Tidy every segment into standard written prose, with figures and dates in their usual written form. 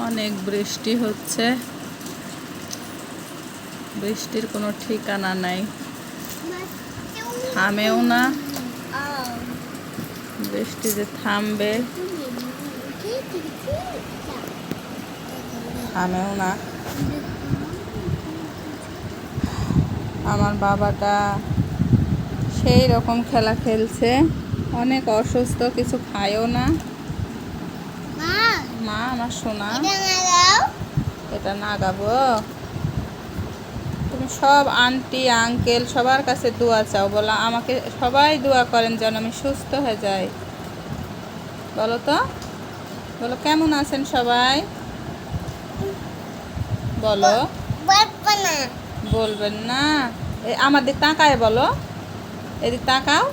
অনেক বৃষ্টি হচ্ছে, বৃষ্টির কোনো ঠিকানা নাই, থামেও না। বৃষ্টি যে থামবে থামেও না। আমার বাবাটা সেই রকম খেলা খেলছে, অনেক অসুস্থ, কিছু খায়ও না। মা আমার সোনা, এটা নাগাবো। তুমি সব আন্টি আঙ্কেল সবার কাছে দোয়া চাও, বলো আমাকে সবাই দোয়া করেন যেন আমি সুস্থ হয়ে যাই। বলো তো, বলো কেমন আছেন সবাই, বলো। বলবেন না? আমার দিক তাকায় বলো, এদিক তাকাও।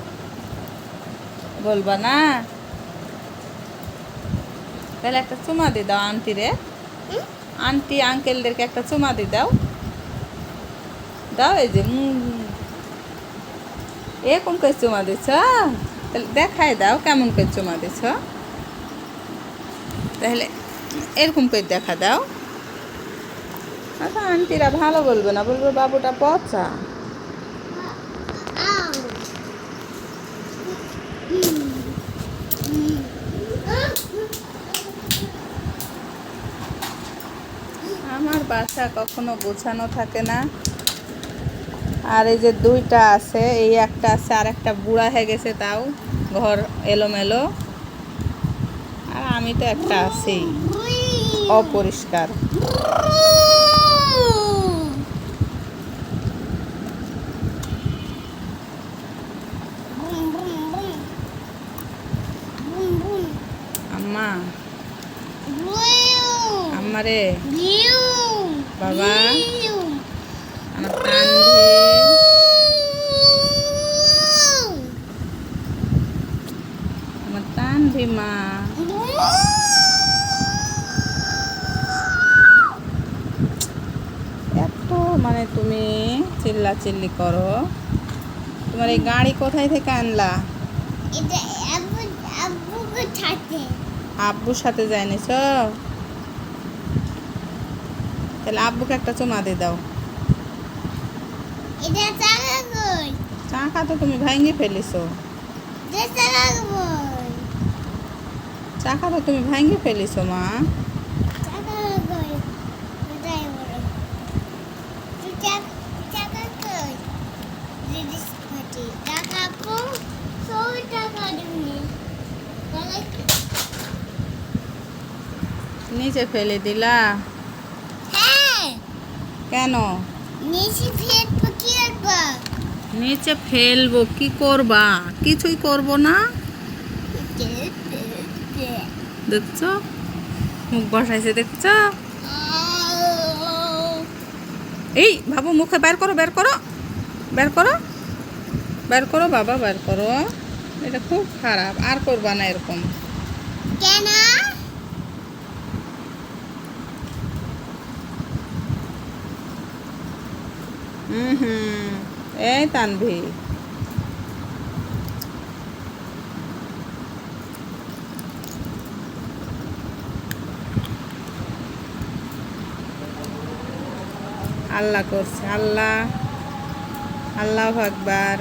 বলবা না? তাহলে একটা চুমা দিয়ে দাও আন্টি রে, আন্টি আঙ্কেলদেরকে একটা চুমা দিয়ে দাও। দাও, এই যে এরকম করে চুমা দিছ, তাহলে দেখাই দাও কেমন করে চুমা দিছ। তাহলে এরকম করে দেখা দাও। আচ্ছা, আন্টিরা ভালো বলবে না, বলবে বাবুটা পচা। আমার বাসা কখনো গোছানো থাকে না। আর এই যে দুইটা আছে, এই একটা আছে আর একটা বুড়া হয়ে গেছে, তাও ঘর এলোমেলো। আর আমি তো একটা আছি অপরিষ্কার। আম্মা, আম্মারে, বাবা, আমার তানভি, আমার তানভি মা। এত মানে তুমি চিল্লা চিল্লি করো। তোমার এই গাড়ি কোথায় থেকে আনলা? আব্বুর সাথে যাই নিছ? তাহলে আব্বুকে একটা চুমা দিয়ে দাও। চাকা তো তুমি ভাঙে ফেলিছো, চাকা তো তুমি ভাঙে ফেলিছো মা। নিচে ফেলে দিলা? কেন নিচে ফেলবো? কি করবা? কিছুই করব না। দেখছো মুখ বসাইছে, দেখছো? এই বাবু মুখে বের করো, বের করো, বের করো, বের করো বাবা, বের করো। এটা খুব খারাপ, আর করবা না এরকম। কেন? এই তানভি, আল্লাহ করছে, আল্লাহ, আল্লাহু আকবার।